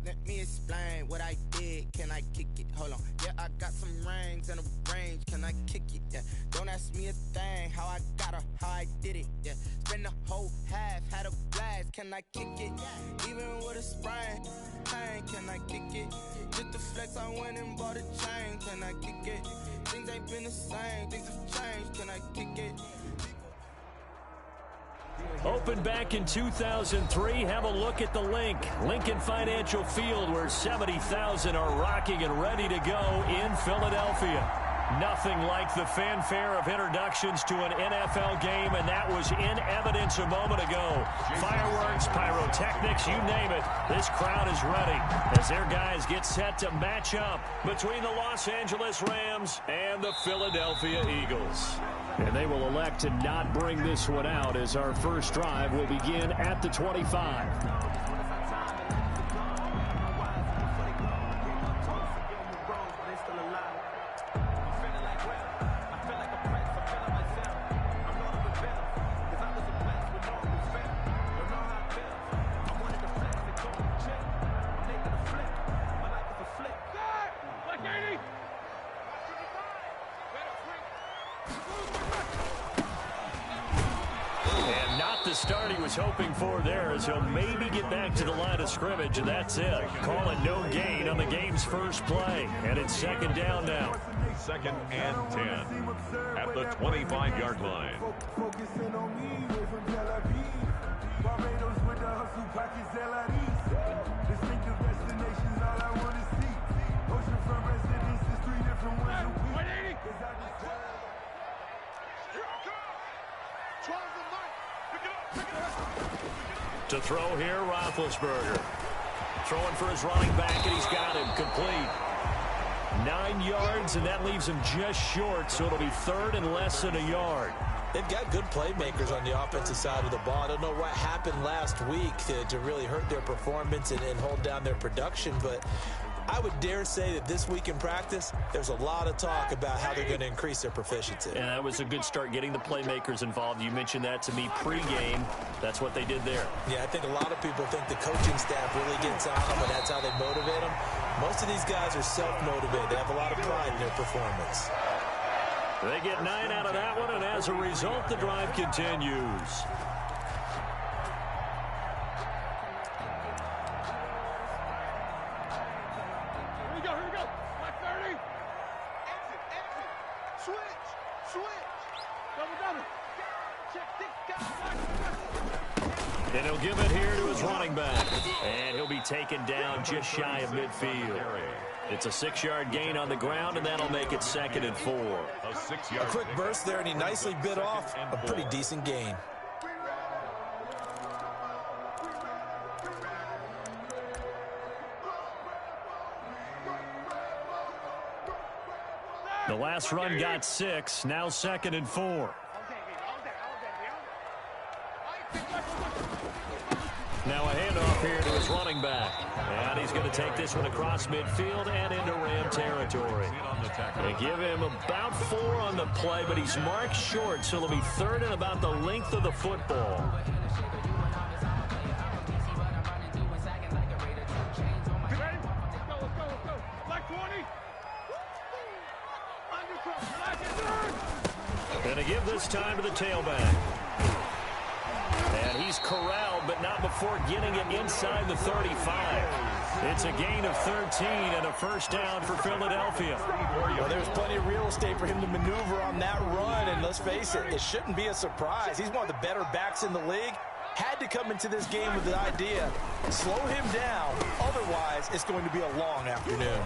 Let me explain what I did. Can I kick it? Hold on. Yeah, I got some rings and a range. Can I kick it? Yeah. Don't ask me a thing. How I got her, how I did it. Yeah. Spend the whole half, had a blast. Can I kick it? Even with a sprain. Pain, can I kick it? Just the flex, I went and bought a chain. Can I kick it? Things ain't been the same. Things have changed. Can I kick it? Opened back in 2003. Have a look at the link. Lincoln Financial Field, where 70,000 are rocking and ready to go in Philadelphia. Nothing like the fanfare of introductions to an NFL game, and that was in evidence a moment ago. Fireworks, pyrotechnics, you name it. This crowd is ready as their guys get set to match up between the Los Angeles Rams and the Philadelphia Eagles. And they will elect to not bring this one out as our first drive will begin at the 25. Start he was hoping for there as he'll maybe get back to the line of scrimmage, and that's it. Call it no gain on the game's first play, and it's second down now. Second and 10 at the 25-yard line. To throw here, Roethlisberger. Throwing for his running back, and he's got him complete. 9 yards, and that leaves him just short, so it'll be third and less than a yard. They've got good playmakers on the offensive side of the ball. I don't know what happened last week to really hurt their performance and hold down their production, but I would dare say that this week in practice, there's a lot of talk about how they're going to increase their proficiency. And that was a good start getting the playmakers involved. You mentioned that to me pregame. That's what they did there. Yeah, I think a lot of people think the coaching staff really gets on them, and that's how they motivate them. Most of these guys are self-motivated. They have a lot of pride in their performance. They get 9 out of that one, and as a result, the drive continues. And he'll give it here to his running back. And he'll be taken down just shy of midfield. It's a 6-yard gain on the ground, and that'll make it second and 4. A quick burst there, and he nicely bit off a pretty decent gain. The last run got 6, now second and 4. Now a handoff here to his running back. And he's going to take this one across midfield and into Ram territory. They give him about 4 on the play, but he's marked short, so it'll be third and about the length of the football. And to give this time to the tailback. And he's corralled, but not before getting it inside the 35. It's a gain of 13 and a first down for Philadelphia. Well, there's plenty of real estate for him to maneuver on that run, and let's face it, it shouldn't be a surprise. He's one of the better backs in the league. Had to come into this game with the idea, slow him down, otherwise it's going to be a long afternoon.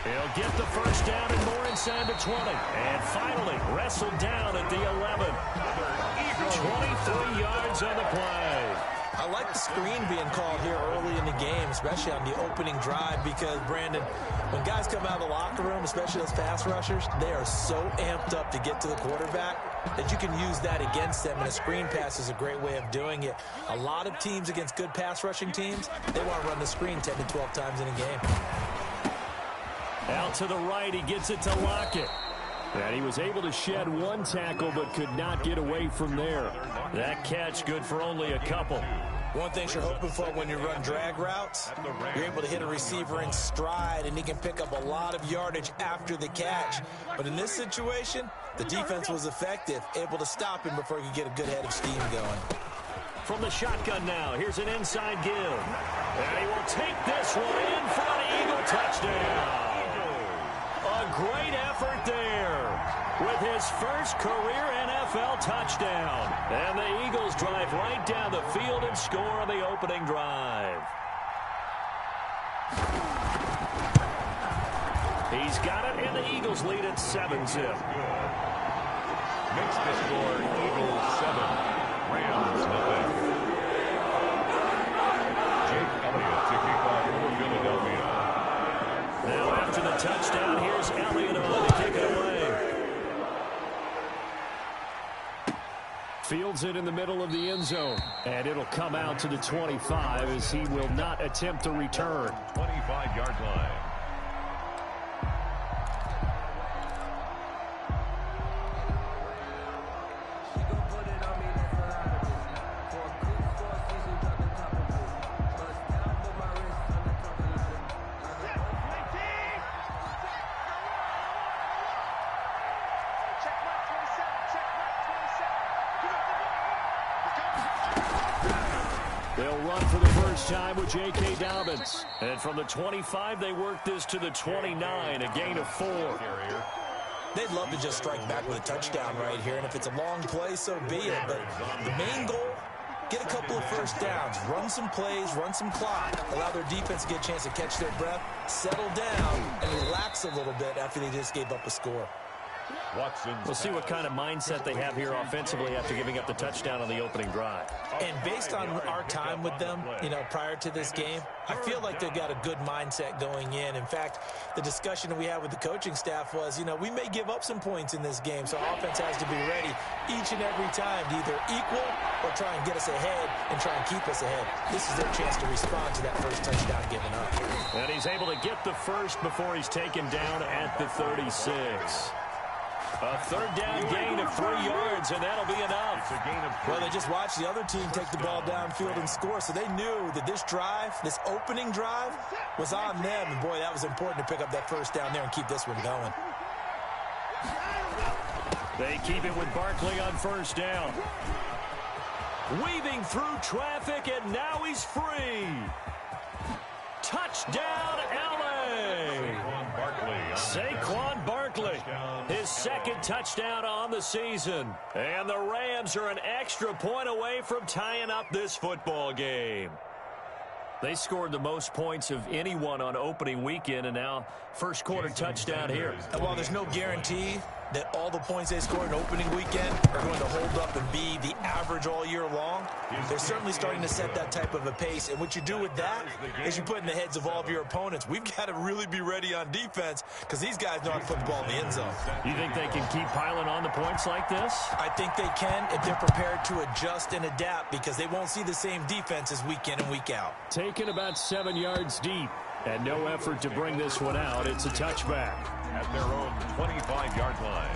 He'll get the first down and more inside the 20. And finally wrestled down at the 11. 23 yards on the play. I like the screen being called here early in the game, especially on the opening drive, because, Brandon, when guys come out of the locker room, especially those pass rushers, they are so amped up to get to the quarterback that you can use that against them, and a screen pass is a great way of doing it. A lot of teams against good pass rushing teams, they want to run the screen 10 to 12 times in a game. Out to the right, he gets it to Lockett. And he was able to shed one tackle but could not get away from there. That catch good for only a couple. One thing you're hoping for when you run drag routes, you're able to hit a receiver in stride, and he can pick up a lot of yardage after the catch. But in this situation, the defense was effective, able to stop him before he could get a good head of steam going. From the shotgun now, here's an inside give. And he will take this one in for an Eagle touchdown. A great effort there with his first career NFL touchdown. And the Eagles drive right down the field and score on the opening drive. He's got it, and the Eagles lead at 7-0. Makes the score Eagles 7, Rams nothing. Jake Elliott to kick off for Philadelphia. Now after the touchdown, here's Elliott on to kick it away. Fields it in the middle of the end zone, and it'll come out to the 25 as he will not attempt to return. 25-yard line. They'll run for the first time with J.K. Dobbins. And from the 25, they work this to the 29, a gain of 4. They'd love to just strike back with a touchdown right here, and if it's a long play, so be it. But the main goal, get a couple of first downs, run some plays, run some clock, allow their defense to get a chance to catch their breath, settle down, and relax a little bit after they just gave up a score. We'll see what kind of mindset they have here offensively after giving up the touchdown on the opening drive. And based on our time with them, prior to this game, I feel like they've got a good mindset going in. In fact, the discussion we had with the coaching staff was, we may give up some points in this game, so offense has to be ready each and every time to either equal or try and get us ahead and try and keep us ahead. This is their chance to respond to that first touchdown given up. And he's able to get the first before he's taken down at the 36. A third down gain of 3 yards, and that'll be enough. Well, they just watched the other team take the ball downfield and score, so they knew that this drive, this opening drive, was on them. And, boy, that was important to pick up that first down there and keep this one going. They keep it with Barkley on first down. Weaving through traffic, and now he's free. Touchdown, L.A. Saquon Barkley, his second touchdown on the season. And the Rams are an extra point away from tying up this football game. They scored the most points of anyone on opening weekend, and now first quarter touchdown here. And while there's no guarantee that all the points they score in opening weekend are going to hold up and be the average all year long, they're certainly starting to set that type of a pace. And what you do with that is you put in the heads of all of your opponents, we've got to really be ready on defense because these guys know how to put the ball in the end zone. You think they can keep piling on the points like this? I think they can if they're prepared to adjust and adapt because they won't see the same defenses week in and week out. Taken about 7 yards deep and no effort to bring this one out. It's a touchback. At their own 25-yard line.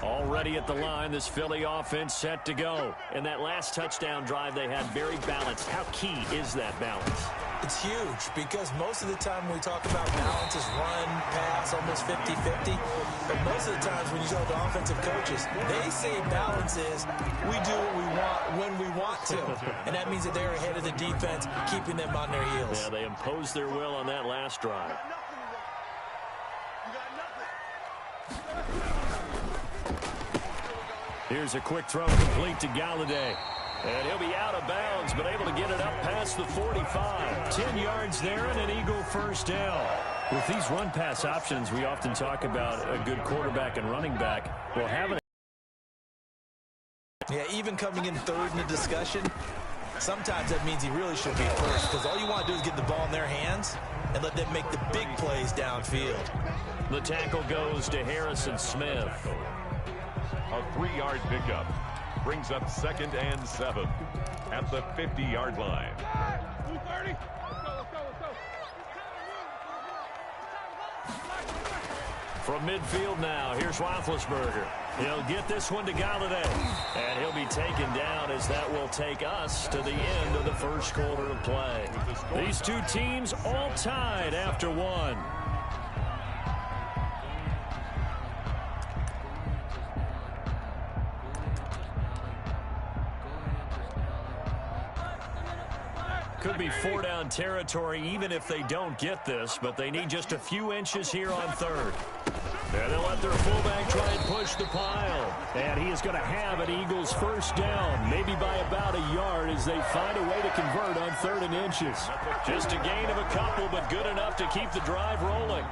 Already at the line, this Philly offense set to go. And that last touchdown drive they had very balanced. How key is that balance? It's huge because most of the time when we talk about balance is run, pass, almost 50-50. But most of the times when you talk to offensive coaches, they say balance is we do what we want when we want to. And that means that they're ahead of the defense, keeping them on their heels. Yeah, they imposed their will on that last drive. Here's a quick throw complete to Galladay. And he'll be out of bounds, but able to get it up past the 45. 10 yards there and an Eagle first down. With these run-pass options, we often talk about a good quarterback and running back. Well, having yeah, even coming in third in the discussion, sometimes that means he really should be first because all you want to do is get the ball in their hands and let them make the big plays downfield. The tackle goes to Harrison Smith. A 3-yard pickup. Brings up 2nd and 7 at the 50-yard line. 4 From midfield now, here's Roethlisberger. He'll get this one to Galladay. And he'll be taken down as that will take us to the end of the first quarter of play. These two teams all tied after one. Could be 4-down territory even if they don't get this, but they need just a few inches here on third. And they'll let their fullback try and push the pile. And he is going to have an Eagles first down, maybe by about a yard as they find a way to convert on 3rd and inches. Just a gain of a couple, but good enough to keep the drive rolling.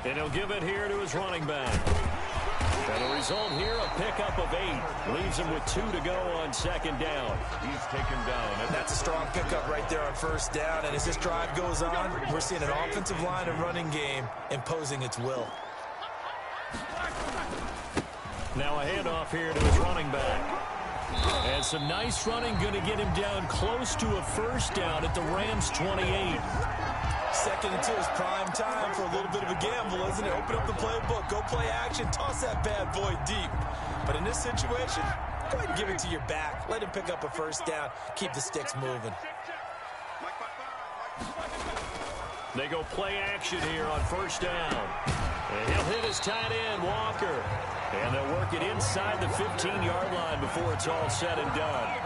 And he'll give it here to his running back. And the result here, a pickup of 8. Leaves him with 2 to go on 2nd down. He's taken down. And that's a strong pickup right there on 1st down. And as this drive goes on, we're seeing an offensive line and running game imposing its will. Now a handoff here to his running back. And some nice running, going to get him down close to a first down at the Rams' 28. 2nd and 2 is prime time for a little bit of a gamble, isn't it? Open up the playbook, go play action, toss that bad boy deep. But in this situation, go ahead and give it to your back. Let him pick up a first down. Keep the sticks moving. They go play action here on 1st down. And he'll hit his tight end, Walker. And they'll work it inside the 15-yard line before it's all said and done.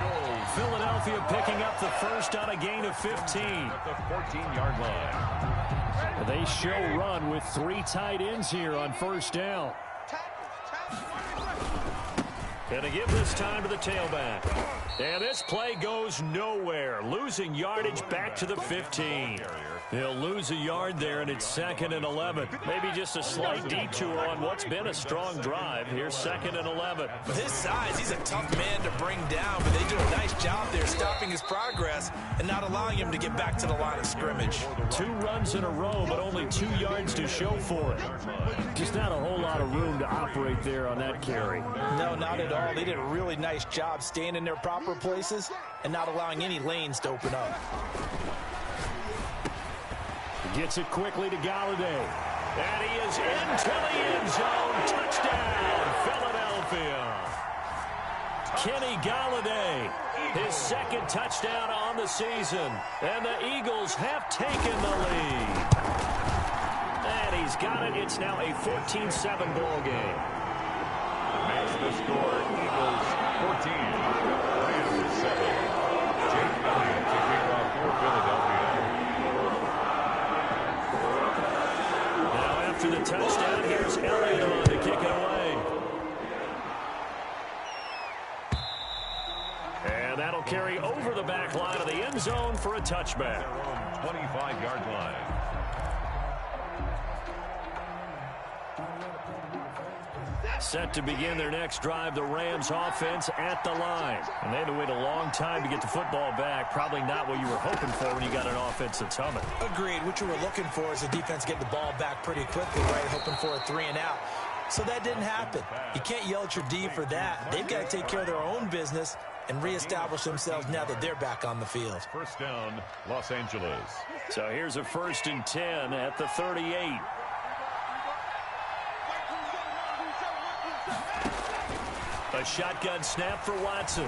Philadelphia picking up the first on a gain of 15. At the 14-yard line. They show run with 3 tight ends here on 1st down. And to give this time to the tailback. And this play goes nowhere. Losing yardage back to the 15. They'll lose a yard there, and it's 2nd and 11. Maybe just a slight detour on what's been a strong drive. Here's 2nd and 11. With his size, he's a tough man to bring down, but they do a nice job there stopping his progress and not allowing him to get back to the line of scrimmage. 2 runs in a row, but only 2 yards to show for it. Just not a whole lot of room to operate there on that carry. No, not at all. They did a really nice job staying in their proper places and not allowing any lanes to open up. Gets it quickly to Galladay. And he is into the end zone. Touchdown, Philadelphia. Kenny Galladay, his 2nd touchdown on the season. And the Eagles have taken the lead. And he's got it. It's now a 14-7 ball game. Makes the score Eagles 14, Rams 7. Jake Elliott to kick off for Philadelphia. After the touchdown, here's Elliott on to kick it away. And that'll carry over the back line of the end zone for a touchback. 25-yard line. Set to begin their next drive, the Rams offense at the line. And they had to wait a long time to get the football back. Probably not what you were hoping for when you got an offense that's humming. Agreed. What you were looking for is the defense getting the ball back pretty quickly, right? Hoping for a 3 and out. So that didn't happen. You can't yell at your D for that. They've got to take care of their own business and reestablish themselves now that they're back on the field. First down, Los Angeles. So here's a 1st and 10 at the 38. A shotgun snap for Watson.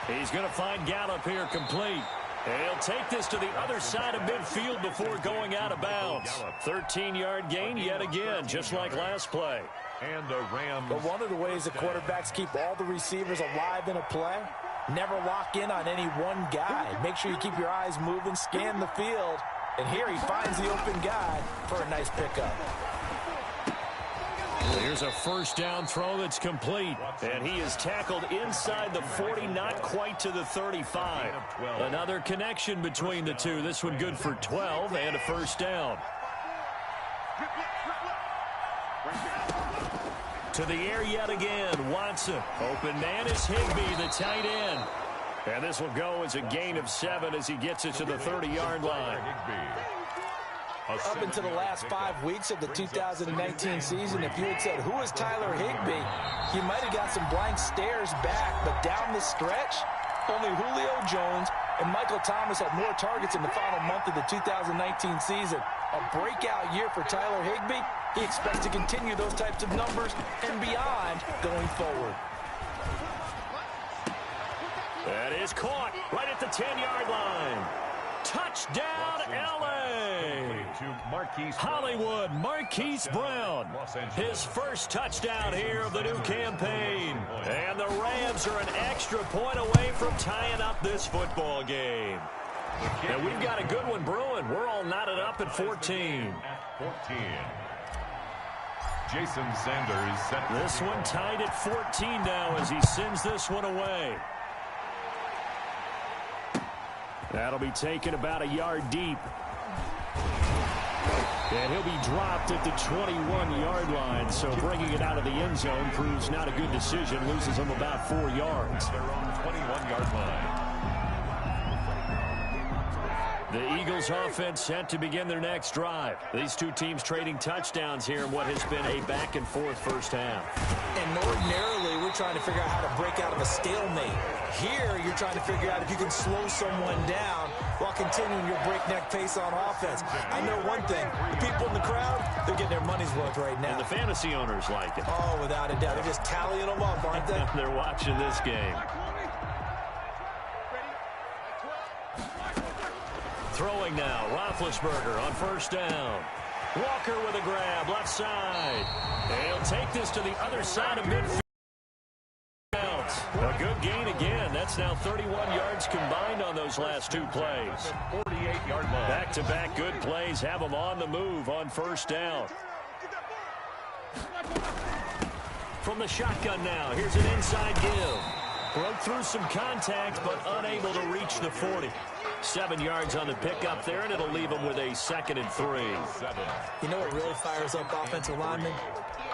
He's going to find Gallup here complete. And he'll take this to the other side of midfield before going out of bounds. 13-yard gain yet again, just like last play. And the Rams. But one of the ways the quarterbacks keep all the receivers alive in a play, never lock in on any one guy. Make sure you keep your eyes moving, scan the field. And here he finds the open guy for a nice pickup. Here's a 1st down throw that's complete. And he is tackled inside the 40, not quite to the 35. Another connection between the two. This one good for 12 and a 1st down. To the air yet again. Watson. Open man is Higbee, the tight end. And this will go as a gain of 7 as he gets it to the 30-yard line. Up into the last 5 weeks of the 2019 season, if you had said, who is Tyler Higbee, you might have got some blank stares back. But down the stretch, only Julio Jones and Michael Thomas had more targets in the final month of the 2019 season. A breakout year for Tyler Higbee. He expects to continue those types of numbers and beyond going forward. That is caught right at the 10-yard line. Touchdown, L.A. Hollywood Marquise Brown. His first touchdown here of the new campaign. And the Rams are an extra point away from tying up this football game. And we've got a good one brewing. We're all knotted up at 14. Jason Sanders set this one tied at 14 now as he sends this one away. That'll be taken about a yard deep. And he'll be dropped at the 21-yard line. So bringing it out of the end zone proves not a good decision. Loses him about 4 yards. They're on the 21-yard line. The Eagles offense set to begin their next drive. These two teams trading touchdowns here in what has been a back-and-forth first half. And ordinarily, we're trying to figure out how to break out of a stalemate. Here, you're trying to figure out if you can slow someone down while continuing your breakneck pace on offense. I know one thing. The people in the crowd, they're getting their money's worth right now. And the fantasy owners like it. Oh, without a doubt. They're just tallying them up, aren't they? They're watching this game. Throwing now, Roethlisberger on first down. Walker with a grab, left side. And he'll take this to the other side of midfield. A good gain again. That's now 31 yards combined on those last 2 plays. 48-yard line. Back-to-back good plays have them on the move on first down. From the shotgun now, here's an inside give. Broke through some contact, but unable to reach the 40. 7 yards on the pickup there, and it'll leave them with a 2nd and 3. You know what really fires up offensive linemen?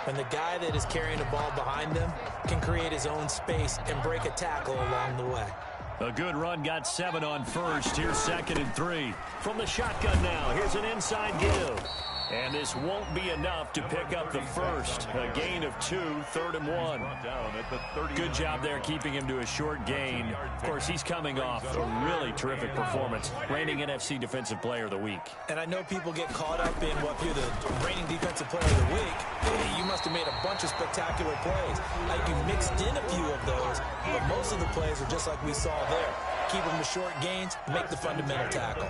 When the guy that is carrying the ball behind them can create his own space and break a tackle along the way. A good run got 7 on first. Here's 2nd and 3. From the shotgun now, here's an inside give. And this won't be enough to pick up the first. A gain of 2, 3rd and 1. Good job there keeping him to a short gain. Of course, he's coming off a really terrific performance. Reigning NFC Defensive Player of the Week. And I know people get caught up in what you're the reigning Defensive Player of the Week. You must have made a bunch of spectacular plays. You mixed in a few of those, but most of the plays are just like we saw there. Keep them to short gains, make the fundamental tackle.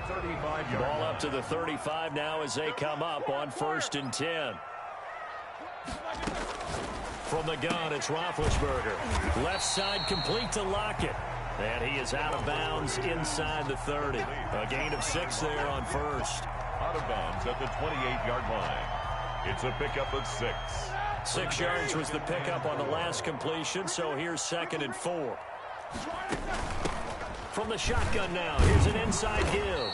Ball up to the 35 now as they come up on 1st and 10. From the gun, it's Roethlisberger. Left side complete to Lockett. And he is out of bounds inside the 30. A gain of 6 there on first. Out of bounds at the 28-yard line. It's a pickup of 6. 6 yards was the pickup on the last completion, so here's 2nd and 4. From the shotgun now, here's an inside give.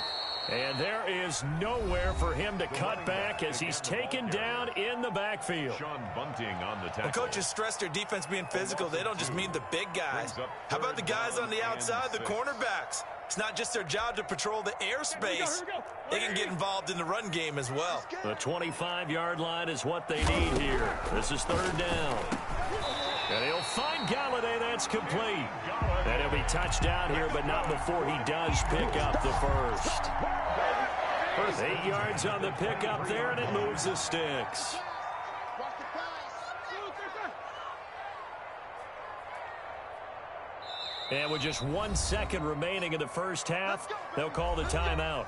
And there is nowhere for him to cut back as he's taken down in the backfield. Sean Bunting on the tackle. When coaches stress their defense being physical, they don't just mean the big guys. How about the guys on the outside, the cornerbacks? It's not just their job to patrol the airspace. They can get involved in the run game as well. The 25-yard line is what they need here. This is 3rd down. And he'll find Galladay. That's complete. And he'll be touched down here, but not before he does pick up the first. 8 yards on the pickup there, and it moves the sticks. And with just 1 second remaining in the first half, they'll call the timeout.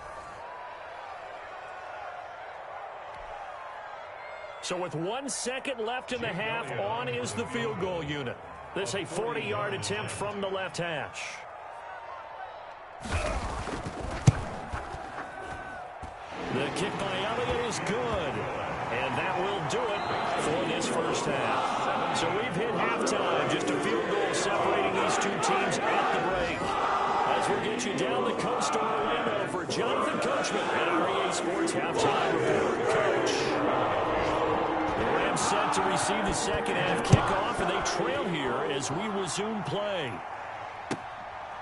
So with 1 second left in the half, on is the field goal unit. This a 40-yard attempt from the left hash. The kick by Elliott is good. And that will do it for this first half. So we've hit halftime. Just a field goal separating these two teams at the break. As we'll get you down the coast to Orlando for Jonathan Coachman at our EA Sports Halftime Report. Coach. Rams set to receive the second half kickoff, and they trail here as we resume play.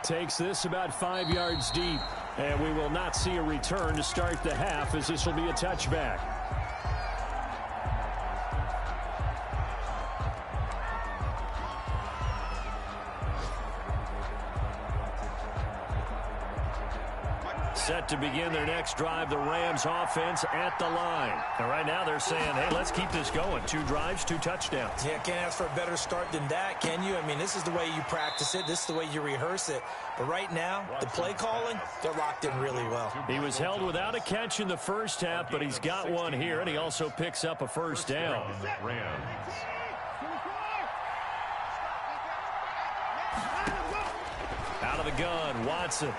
Takes this about 5 yards deep, and we will not see a return to start the half as this will be a touchback. Set to begin their next drive, the Rams offense at the line. And right now they're saying, hey, let's keep this going. 2 drives, 2 touchdowns. Yeah, can't ask for a better start than that, can you? I mean, this is the way you practice it. This is the way you rehearse it. But right now, the play calling, they're locked in really well. He was held without a catch in the first half, but he's got one here, and he also picks up a first down. Out of the gun, Watson.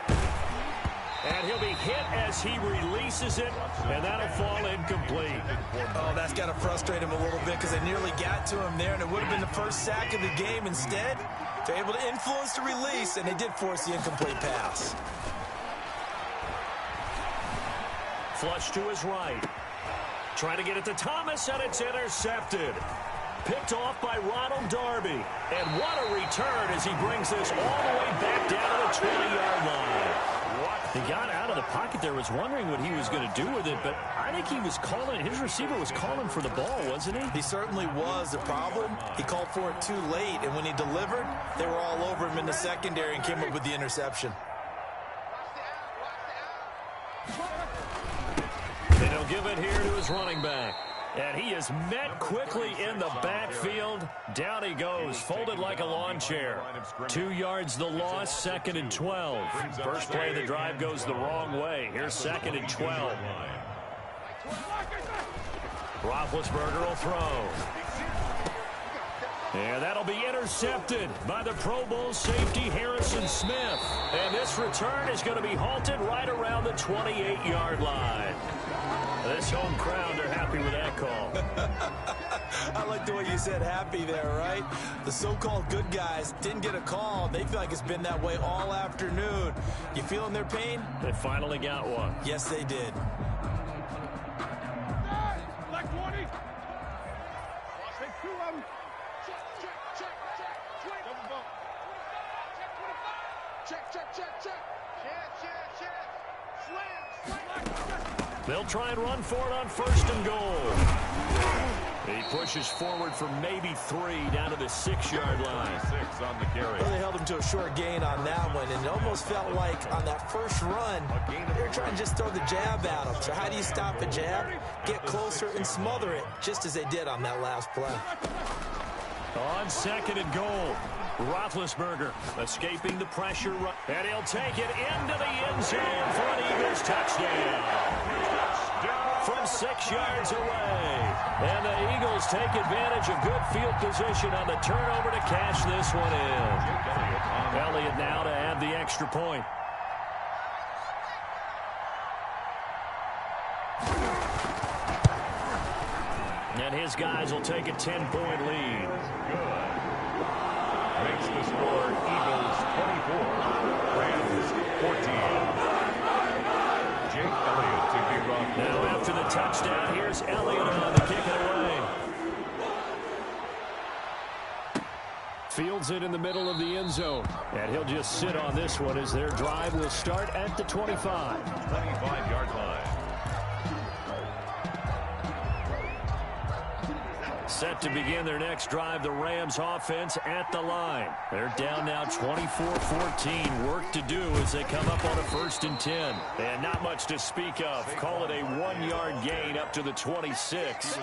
And he'll be hit as he releases it, and that'll fall incomplete. Oh, that's got to frustrate him a little bit because they nearly got to him there, and it would have been the first sack of the game. Instead, they're able to influence the release, and they did force the incomplete pass. Flush to his right. Trying to get it to Thomas, and it's intercepted. Picked off by Ronald Darby. And what a return as he brings this all the way back down to the 20-yard line. He got out of the pocket there, was wondering what he was going to do with it, but I think he was calling, his receiver was calling for the ball, wasn't he? He certainly was. The problem, he called for it too late, and when he delivered, they were all over him in the secondary and came up with the interception. And he'll give it here to his running back. And he is met quickly in the backfield. Down he goes, folded like a lawn chair. 2 yards the loss, 2nd and 12. First play of the drive goes the wrong way. Here's 2nd and 12. Roethlisberger will throw. And that'll be intercepted by the Pro Bowl safety Harrison Smith. And this return is going to be halted right around the 28-yard line. This home crowd, they're happy with that call. I like the way you said happy there, right? The so-called good guys didn't get a call. They feel like it's been that way all afternoon. You feeling their pain? They finally got one. Yes, they did. They'll try and run for it on 1st and goal. He pushes forward for maybe 3 down to the 6-yard line. 6 on the carry. Well, they held him to a short gain on that one, and it almost felt like on that first run, they were trying to just throw the jab at him. So how do you stop a jab? Get closer and smother it, just as they did on that last play. On 2nd and goal, Roethlisberger escaping the pressure, and he'll take it into the end zone for an Eagles touchdown. From 6 yards away. And the Eagles take advantage of good field position on the turnover to cash this one in. Elliott now to add the extra point. And his guys will take a 10-point lead. Good. Makes the score Eagles 24, Rams 14. Jake Elliott to kick off. Now after the touchdown, here's Elliott on to kick it away. Fields it in the middle of the end zone. And he'll just sit on this one as their drive will start at the 25. 25-yard line. Set to begin their next drive, the Rams offense at the line. They're down now 24-14. Work to do as they come up on a 1st and 10. And not much to speak of. Call it a 1-yard gain up to the 26.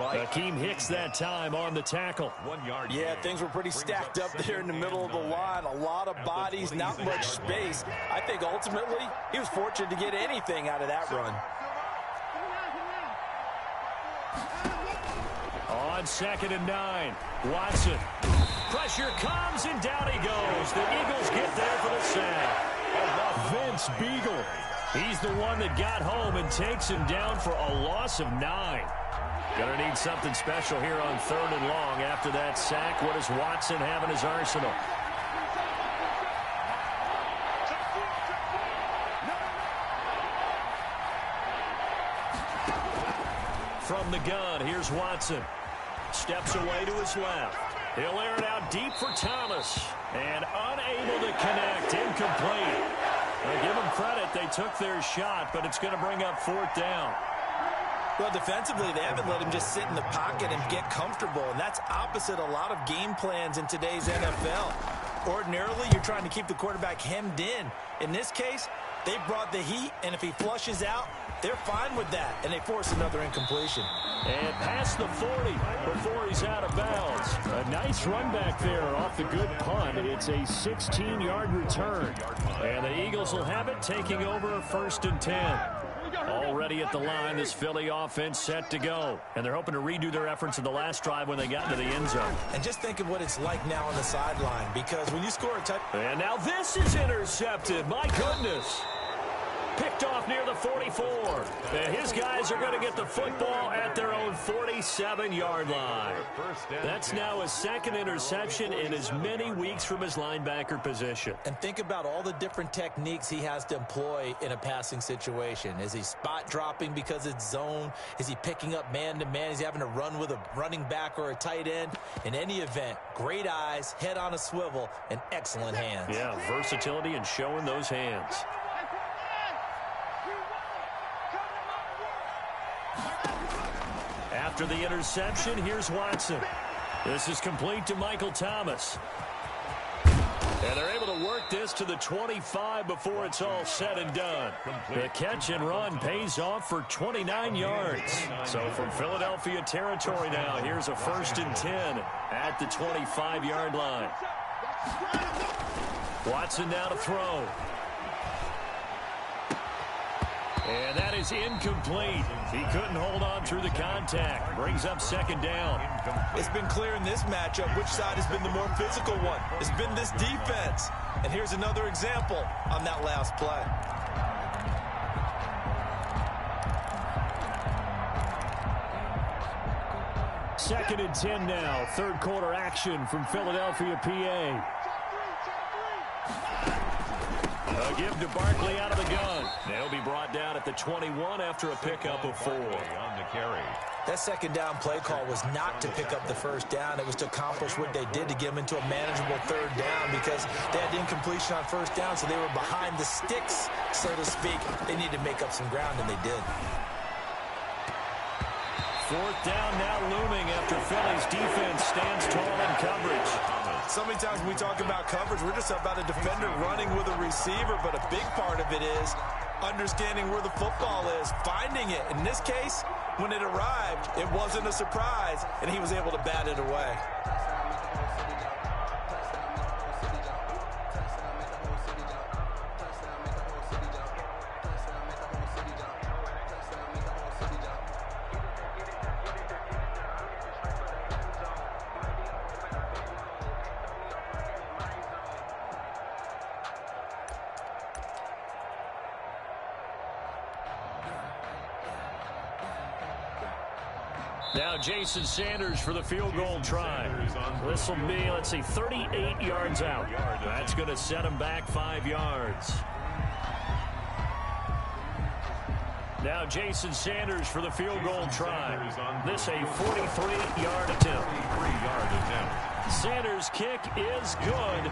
Akeem Hicks that time on the tackle. 1 yard. Yeah, things were pretty stacked up there in the middle of the line. A lot of bodies, not much space. I think ultimately he was fortunate to get anything out of that run. On 2nd and 9, Watson. Pressure comes, and down he goes. The Eagles get there for the sack. Vince Beagle. He's the one that got home and takes him down for a loss of 9. Gonna need something special here on 3rd and long after that sack. What does Watson have in his arsenal? From From the gun, here's Watson. Steps away to his left. He'll air it out deep for Thomas. And unable to connect. Incomplete. Well, give them credit. They took their shot, but it's going to bring up 4th down. Well, defensively, they haven't let him just sit in the pocket and get comfortable, and that's opposite a lot of game plans in today's NFL. Ordinarily, you're trying to keep the quarterback hemmed in. In this case, they brought the heat, and if he flushes out, they're fine with that, and they force another incompletion. And past the 40 before he's out of bounds. A nice run back there off the good punt. It's a 16-yard return. And the Eagles will have it, taking over 1st and 10. Already at the line, this Philly offense set to go. And they're hoping to redo their efforts in the last drive when they got into the end zone. And just think of what it's like now on the sideline, because when you score a touchdown. And now this is intercepted. My goodness. Picked off near the 44. And his guys are going to get the football at their own 47-yard line. That's now his 2nd interception in as many weeks from his linebacker position. And think about all the different techniques he has to employ in a passing situation. Is he spot dropping because it's zone? Is he picking up man-to-man? Is he having to run with a running back or a tight end? In any event, great eyes, head on a swivel, and excellent hands. Yeah, versatility and showing those hands. After the interception, here's Watson. This is complete to Michael Thomas. And they're able to work this to the 25 before it's all said and done. The catch and run pays off for 29 yards. So from Philadelphia territory now, here's a 1st and 10 at the 25-yard line. Watson now to throw. And that is incomplete. He couldn't hold on through the contact. Brings up 2nd down. It's been clear in this matchup which side has been the more physical one. It's been this defense. And here's another example on that last play. Second and 10 now. 3rd quarter action from Philadelphia, PA. A give to Barkley out of the gun. They'll be brought down at the 21 after a pickup of 4. On the carry. That 2nd down play call was not to pick up the 1st down. It was to accomplish what they did to get them into a manageable 3rd down, because they had incompletion on 1st down, so they were behind the sticks, so to speak. They needed to make up some ground, and they did. 4th down now looming after Philly's defense stands tall in coverage. So many times when we talk about coverage, we're just about a defender running with a receiver, but a big part of it is understanding where the football is, finding it. In this case, when it arrived, it wasn't a surprise, and he was able to bat it away. Now Jason Sanders for the field goal try. This will be, let's see, 38 yards out. That's going to set him back 5 yards. Now Jason Sanders for the field goal try. This a 43-yard attempt. Sanders' kick is good.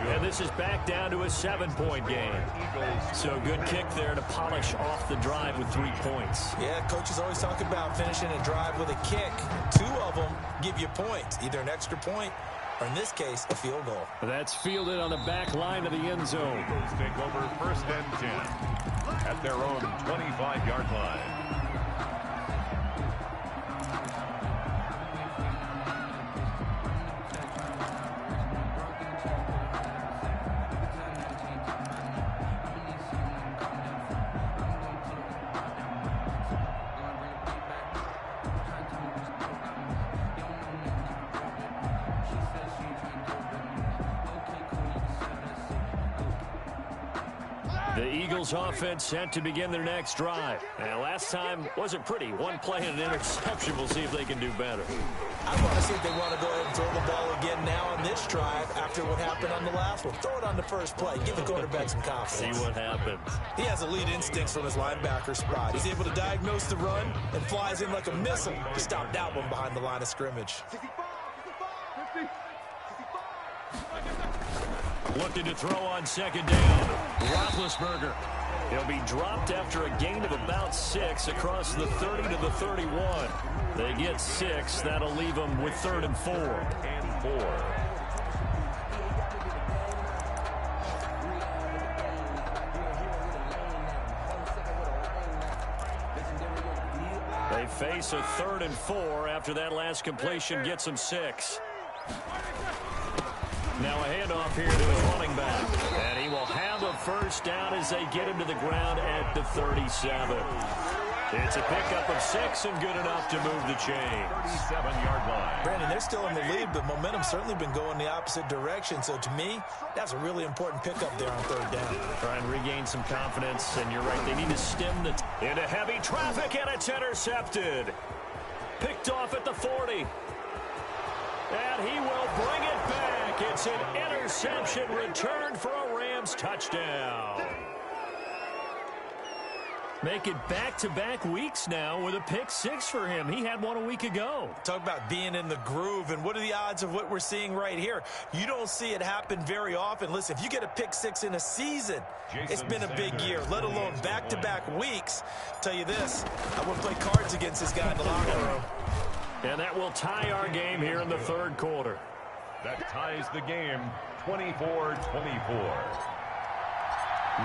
And this is back down to a 7-point game. So good kick there to polish off the drive with 3 points. Yeah, coaches always talk about finishing a drive with a kick. 2 of them give you points, either an extra point or, in this case, a field goal. That's fielded on the back line of the end zone. Eagles take over 1st and 10 at their own 25-yard line. The Eagles offense set to begin their next drive. And last time wasn't pretty. 1 play and an interception. We'll see if they can do better. I want to see if they want to go ahead and throw the ball again now on this next drive after what happened on the last one. Throw it on the first play. Give the quarterback some confidence. See what happens. He has elite instincts from his linebacker spot. He's able to diagnose the run and flies in like a missile to stop that one behind the line of scrimmage. Looking to throw on second down. Roethlisberger. He'll be dropped after a gain of about 6 across the 30 to the 31. They get 6. That'll leave them with 3rd and 4. They face a 3rd and 4 after that last completion gets them 6. Now a handoff here to his running back. And he will have a first down as they get him to the ground at the 37. It's a pickup of 6 and good enough to move the chains. 37-yard line. Brandon, they're still in the lead, but momentum's certainly been going the opposite direction. So to me, that's a really important pickup there on 3rd down. Try and regain some confidence, and you're right. They need to stem into heavy traffic, and it's intercepted. Picked off at the 40. And he will bring it back. It's an interception return for a Rams touchdown. Make it back-to-back weeks now with a pick 6 for him. He had one a week ago. Talk about being in the groove, and what are the odds of what we're seeing right here? You don't see it happen very often. Listen, if you get a pick 6 in a season, it's been a big year, let alone back-to-back weeks. Tell you this, I wouldn't play cards against this guy in the locker room. And that will tie our game here in the 3rd quarter. That ties the game 24-24.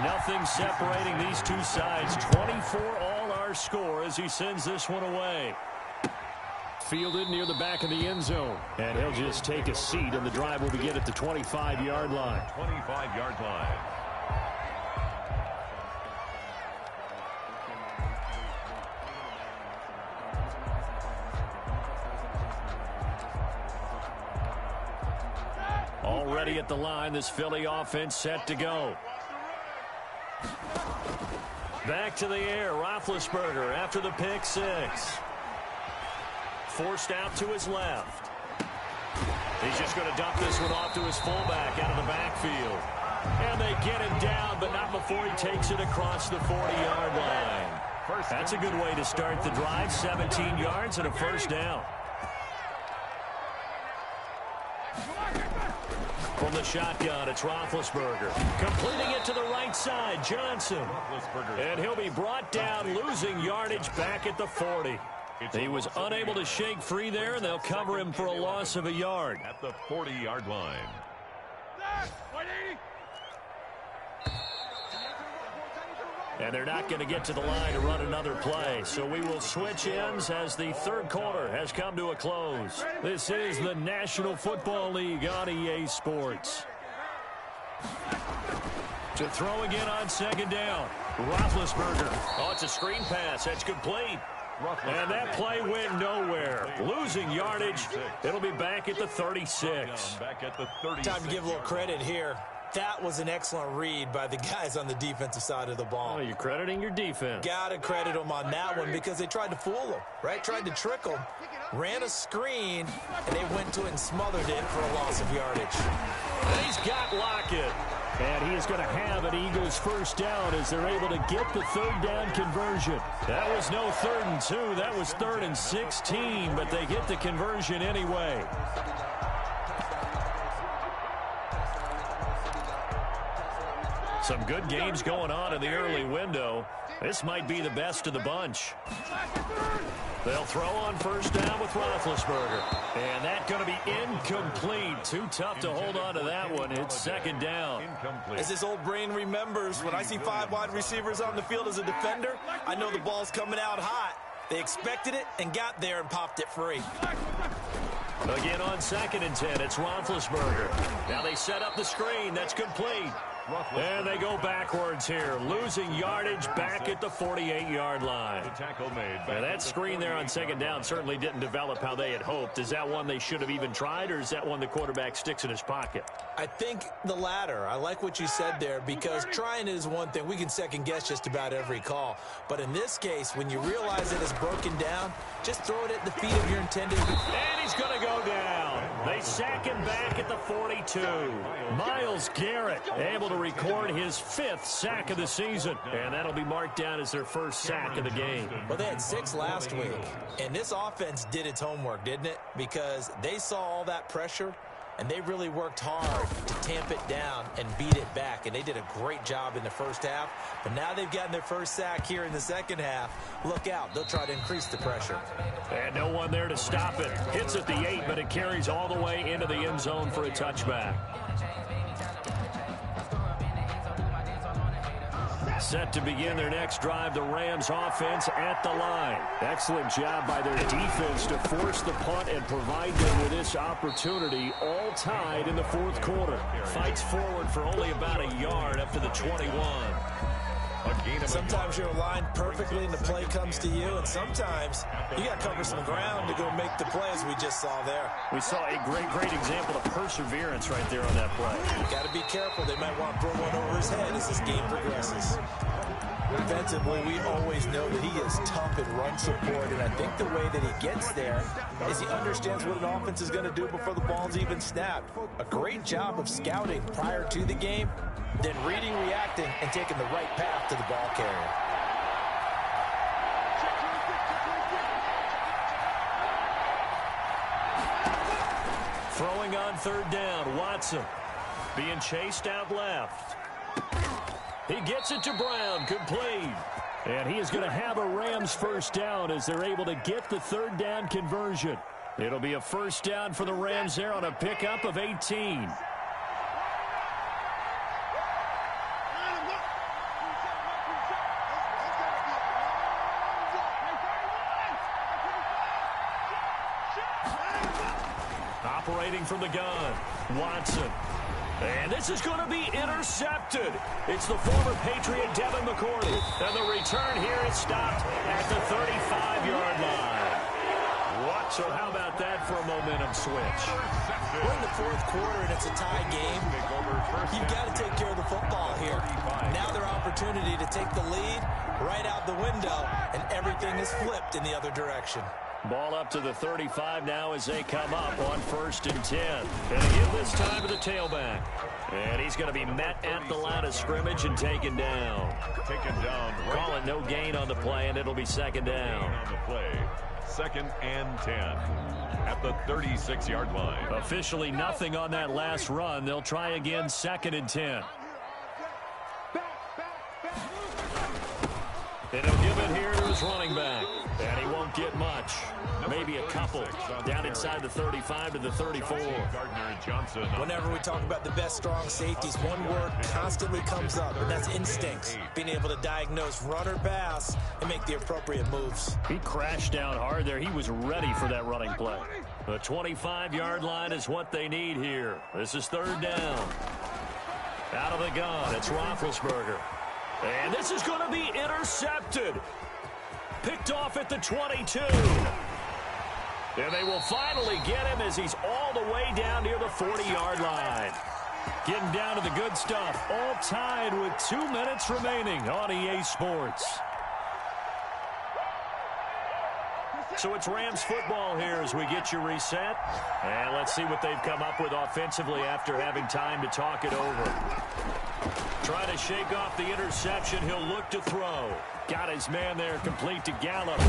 Nothing separating these two sides. 24 all our score as he sends this one away. Fielded near the back of the end zone. And he'll just take a seat, and the drive will begin at the 25-yard line. 25-yard line. Already at the line, this Philly offense set to go. Back to the air, Roethlisberger after the pick 6. Forced out to his left. He's just going to dump this one off to his fullback out of the backfield. And they get him down, but not before he takes it across the 40-yard line. That's a good way to start the drive. 17 yards and a first down. From the shotgun, it's Roethlisberger. Completing it to the right side, Johnson. And he'll be brought down, losing yardage back at the 40. He was unable to shake free there, and they'll cover him for a loss of a yard. At the 40-yard line. And they're not going to get to the line to run another play. So we will switch ends as the 3rd quarter has come to a close. This is the National Football League on EA Sports. To throw again on second down. Roethlisberger. Oh, it's a screen pass. That's complete. And that play went nowhere. Losing yardage. It'll be back at the 36. Back at the 36. Time to give a little credit here. That was an excellent read by the guys on the defensive side of the ball. Oh, you're crediting your defense. Got to credit them on that one because they tried to fool them, right? Tried to trick them, ran a screen, and they went to it and smothered it for a loss of yardage. And he's got Lockett. And he is going to have an Eagles first down as they're able to get the 3rd down conversion. That was no 3rd and 2. That was 3rd and 16, but they get the conversion anyway. Some good games going on in the early window. This might be the best of the bunch. They'll throw on first down with Roethlisberger. And that's going to be incomplete. Too tough to hold on to that one. It's 2nd down. As this old brain remembers, when I see 5 wide receivers on the field as a defender, I know the ball's coming out hot. They expected it and got there and popped it free. Again on 2nd and 10, it's Roethlisberger. Now they set up the screen. That's complete. And they go backwards here, losing yardage back at the 48-yard line. The tackle made. And that screen there on 2nd down certainly didn't develop how they had hoped. Is that one they should have even tried, or is that one the quarterback sticks in his pocket? I think the latter. I like what you said there because trying is one thing. We can second-guess just about every call. But in this case, when you realize it is broken down, just throw it at the feet of your intended. And he's going to go down. They sack him back at the 42. Myles Garrett able to record his 5th sack of the season, and that'll be marked down as their first sack of the game. Well, they had 6 last week, and this offense did its homework, didn't it? Because they saw all that pressure, and they really worked hard to tamp it down and beat it back. And they did a great job in the first half. But now they've gotten their first sack here in the second half. Look out. They'll try to increase the pressure. And no one there to stop it. Hits at the 8, but it carries all the way into the end zone for a touchback. Set to begin their next drive, the Rams offense at the line. Excellent job by their defense to force the punt and provide them with this opportunity, all tied in the 4th quarter. Fights forward for only about a yard up to the 21. Sometimes you're aligned perfectly and the play comes to you, and sometimes you got to cover some ground to go make the play, as we just saw there. We saw a great example of perseverance right there on that play. Got to be careful. They might want to throw one over his head as this game progresses. Defensively, we always know that he is tough in run support, and I think the way that he gets there is he understands what an offense is going to do before the ball's even snapped. A great job of scouting prior to the game, then reading, reacting, and taking the right path to the ball carrier. Throwing on 3rd down, Watson being chased out left. He gets it to Brown, complete. And he is going to have a Rams first down as they're able to get the 3rd down conversion. It'll be a first down for the Rams there on a pickup of 18. Operating from the gun, Watson. And this is going to be intercepted. It's the former Patriot Devin McCourty. And the return here is stopped at the 35-yard line. What? So how about that for a momentum switch? We're in the 4th quarter, and it's a tie game. You've got to take care of the football here. Now their opportunity to take the lead right out the window, and everything is flipped in the other direction. Ball up to the 35 now as they come up on 1st and 10. And again this time to the tailback. And he's going to be met at the line of scrimmage and taken down. Call it no gain on the play, and it'll be 2nd down. On the play, 2nd and 10 at the 36-yard line. Officially nothing on that last run. They'll try again 2nd and 10. And he'll give it here to his running back. And he won't get much. Maybe a couple. Down inside the 35 to the 34. Whenever we talk about the best strong safeties, one word constantly comes up, and that's instincts. Being able to diagnose run or pass and make the appropriate moves. He crashed down hard there. He was ready for that running play. The 25-yard line is what they need here. This is 3rd down. Out of the gun, it's Roethlisberger. And this is going to be intercepted. Picked off at the 22. And they will finally get him as he's all the way down near the 40-yard line. Getting down to the good stuff. All tied with 2 minutes remaining on EA Sports. So it's Rams football here as we get you reset. And let's see what they've come up with offensively after having time to talk it over. Trying to shake off the interception. He'll look to throw. Got his man there complete to Gallup.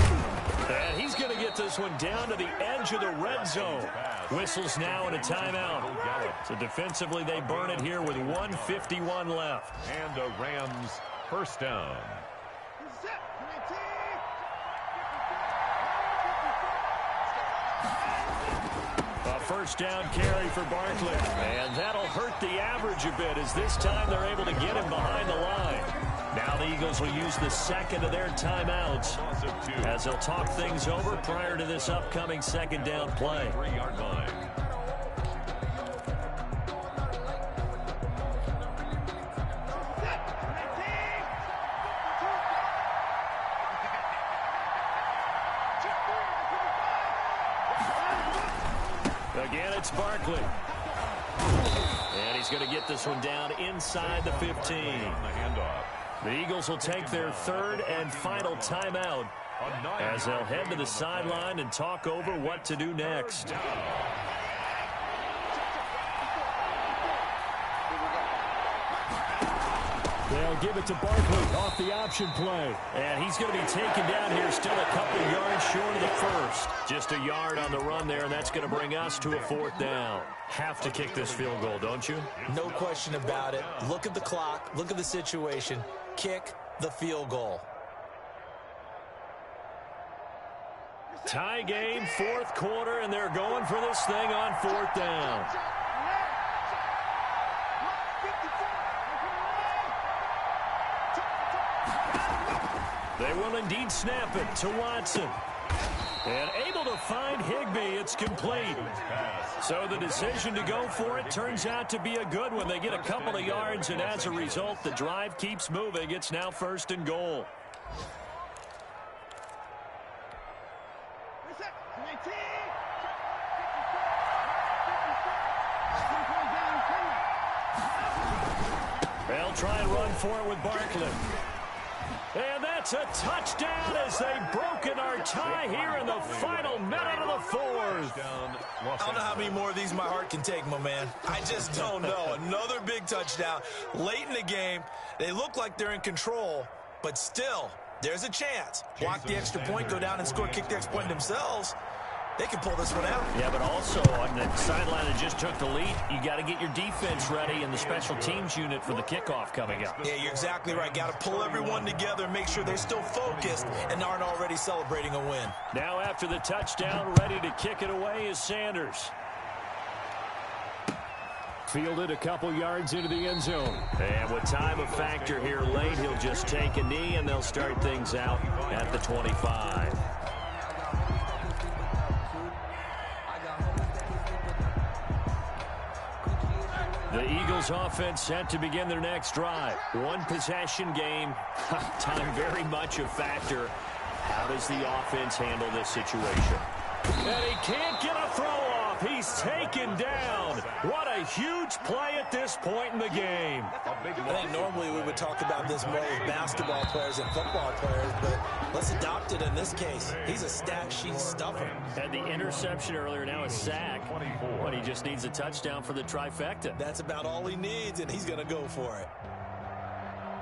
And he's going to get this one down to the edge of the red zone. Whistles now and a timeout. So defensively they burn it here with 1:51 left. And a Rams first down. A first down carry for Barkley. And that'll hurt the average a bit as this time they're able to get him behind the line. Now the Eagles will use the 2nd of their timeouts as they'll talk things over prior to this upcoming 2nd down play. 3-yard line. Again, it's Barkley. And he's going to get this one down inside the 15. The handoff. The Eagles will take their 3rd and final timeout as they'll head to the sideline and talk over what to do next. They'll give it to Barkley off the option play. And he's going to be taken down here, still a couple yards short of the first. Just a yard on the run there, and that's going to bring us to a 4th down. Have to kick this field goal, don't you? No question about it. Look at the clock. Look at the situation. Kick the field goal. Tie game, 4th quarter, and they're going for this thing on 4th down. They will indeed snap it to Watson. And able to find Higbee. It's complete. So the decision to go for it turns out to be a good one. They get a couple of yards, and as a result, the drive keeps moving. It's now 1st and goal. They'll try and run for it with Barkley. And that's a touchdown as they've broken our tie here in the final minute of the 4th. I don't know how many more of these my heart can take, my man. I just don't know. Another big touchdown late in the game. They look like they're in control, but still, there's a chance. Block the extra point, go down and score, kick the extra point themselves. They can pull this one out. Yeah, but also on the sideline that just took the lead, you got to get your defense ready and the special teams unit for the kickoff coming up. Yeah, you're exactly right. Got to pull everyone together and make sure they're still focused and aren't already celebrating a win. Now after the touchdown, ready to kick it away is Sanders. Fielded a couple yards into the end zone. And with time a factor here late, he'll just take a knee and they'll start things out at the 25. The Eagles offense set to begin their next drive. One possession game. Time very much a factor. How does the offense handle this situation? And he can't get a throw off. He's taken down. What a huge play at this point in the game. I think normally we would talk about this more with basketball players and football players, but let's adopt it in this case. He's a stat sheet stuffer. Had the interception earlier, now a sack. But he just needs a touchdown for the trifecta. That's about all he needs, and he's going to go for it.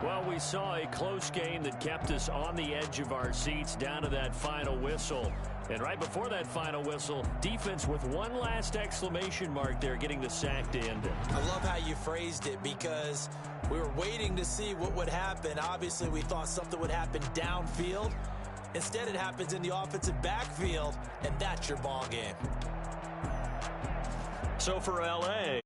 Well, we saw a close game that kept us on the edge of our seats down to that final whistle. And right before that final whistle, defense with one last exclamation mark there, getting the sack to end it. I love how you phrased it because we were waiting to see what would happen. Obviously, we thought something would happen downfield. Instead, it happens in the offensive backfield, and that's your ball game. So for L.A.,